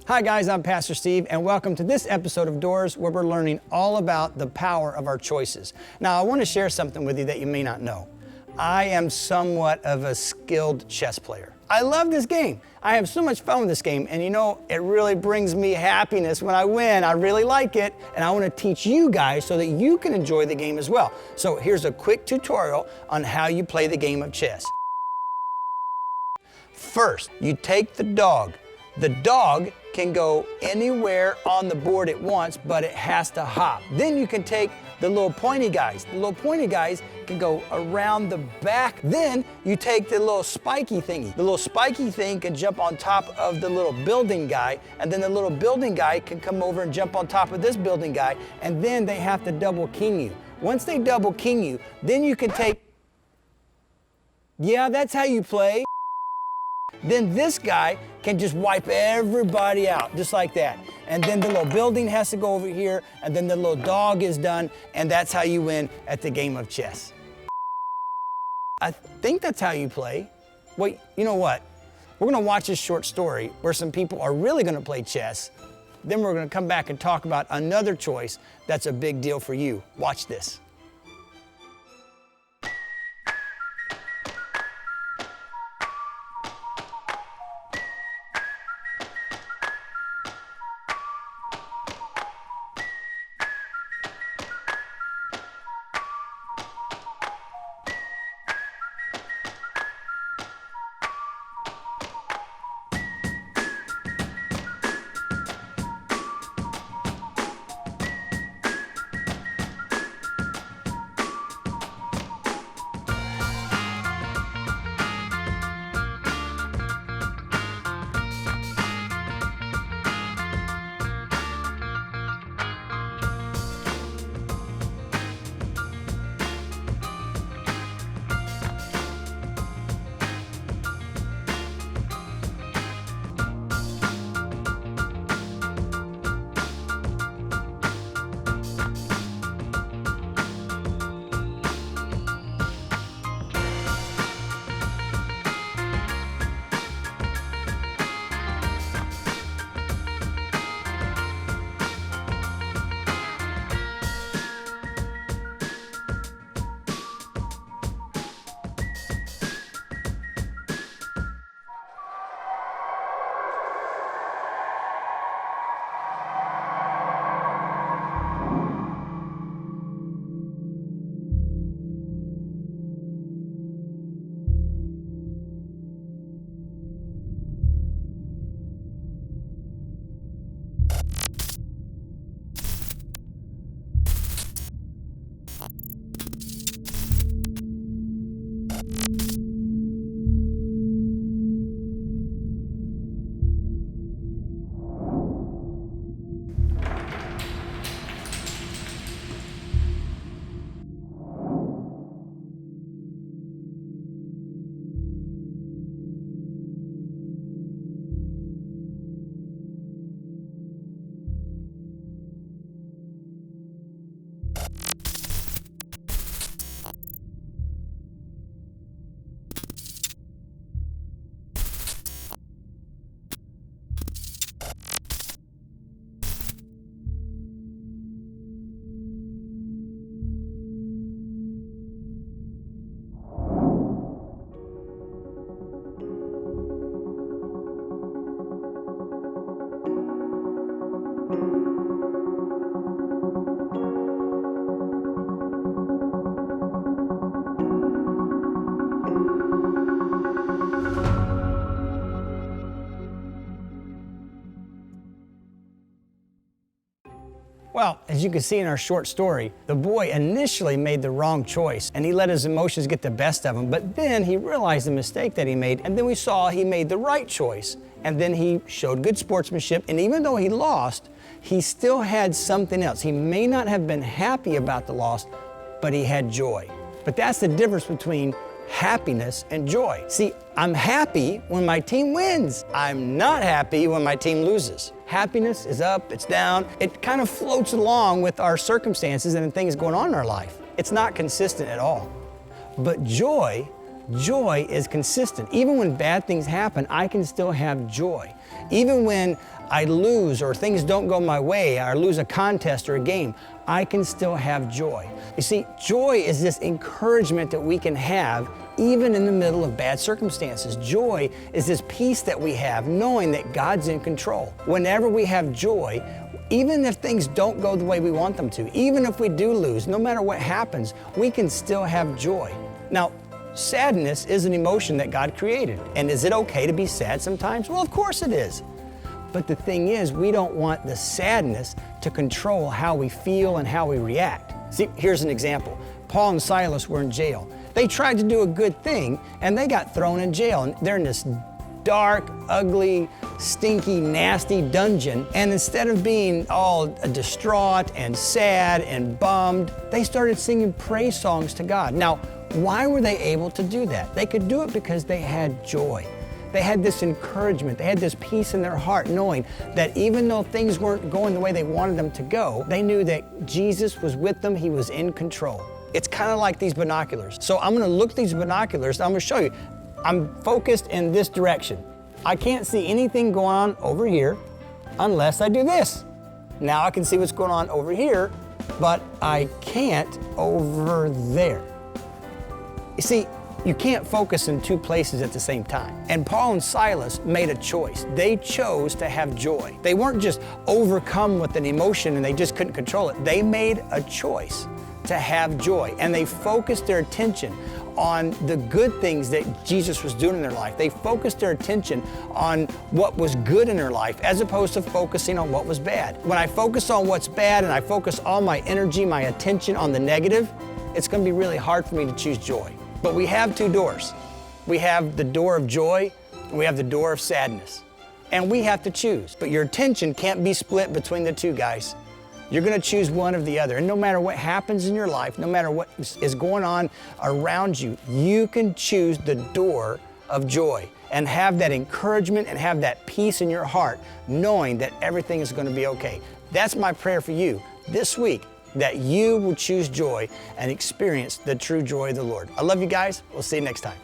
Hi guys, I'm Pastor Steve, and welcome to this episode of Doors, where we're learning all about the power of our choices. Now, I want to share something with you that you may not know. I am somewhat of a skilled chess player. I love this game. I have so much fun with this game, and you know, it really brings me happiness when I win. I really like it, and I want to teach you guys so that you can enjoy the game as well. So here's a quick tutorial on how you play the game of chess. First, you take the dog. The dog can go anywhere on the board it wants, but it has to hop. Then you can take the little pointy guys. The little pointy guys can go around the back. Then you take the little spiky thingy. The little spiky thing can jump on top of the little building guy, and then the little building guy can come over and jump on top of this building guy, and then they have to double king you. Once they double king you, then you can take, yeah, that's how you play. Then this guy can just wipe everybody out, just like that. And then the little building has to go over here, and then the little dog is done, and that's how you win at the game of chess. I think that's how you play. Well, you know what? We're gonna watch this short story where some people are really gonna play chess. Then we're gonna come back and talk about another choice that's a big deal for you. Watch this. Well, as you can see in our short story, the boy initially made the wrong choice and he let his emotions get the best of him, but then he realized the mistake that he made, and then we saw he made the right choice, and then he showed good sportsmanship, and even though he lost, he still had something else. He may not have been happy about the loss, but he had joy. But that's the difference between happiness and joy. See, I'm happy when my team wins. I'm not happy when my team loses. Happiness is up, it's down. It kind of floats along with our circumstances and things going on in our life. It's not consistent at all. But joy Joy is consistent. Even when bad things happen, I can still have joy. Even when I lose or things don't go my way, or lose a contest or a game, I can still have joy. You see, joy is this encouragement that we can have even in the middle of bad circumstances. Joy is this peace that we have knowing that God's in control. Whenever we have joy, even if things don't go the way we want them to, even if we do lose, no matter what happens, we can still have joy. Now, sadness is an emotion that God created. And is it okay to be sad sometimes? Well, of course it is. But the thing is, we don't want the sadness to control how we feel and how we react. See, here's an example. Paul and Silas were in jail. They tried to do a good thing and they got thrown in jail. And they're in this dark, ugly, stinky, nasty dungeon. And instead of being all distraught and sad and bummed, they started singing praise songs to God. Now, why were they able to do that? They could do it because they had joy. They had this encouragement. They had this peace in their heart, knowing that even though things weren't going the way they wanted them to go, they knew that Jesus was with them. He was in control. It's kind of like these binoculars. So I'm going to look at these binoculars. I'm going to show you. I'm focused in this direction. I can't see anything going on over here unless I do this. Now I can see what's going on over here, but I can't over there. You see, you can't focus in two places at the same time. And Paul and Silas made a choice. They chose to have joy. They weren't just overcome with an emotion and they just couldn't control it. They made a choice to have joy. And they focused their attention on the good things that Jesus was doing in their life. They focused their attention on what was good in their life as opposed to focusing on what was bad. When I focus on what's bad and I focus all my energy, my attention on the negative, it's going to be really hard for me to choose joy. But we have two doors. We have the door of joy and we have the door of sadness. And we have to choose. But your attention can't be split between the two, guys. You're going to choose one or the other. And no matter what happens in your life, no matter what is going on around you, you can choose the door of joy and have that encouragement and have that peace in your heart, knowing that everything is going to be okay. That's my prayer for you this week, that you will choose joy and experience the true joy of the Lord. I love you guys. We'll see you next time.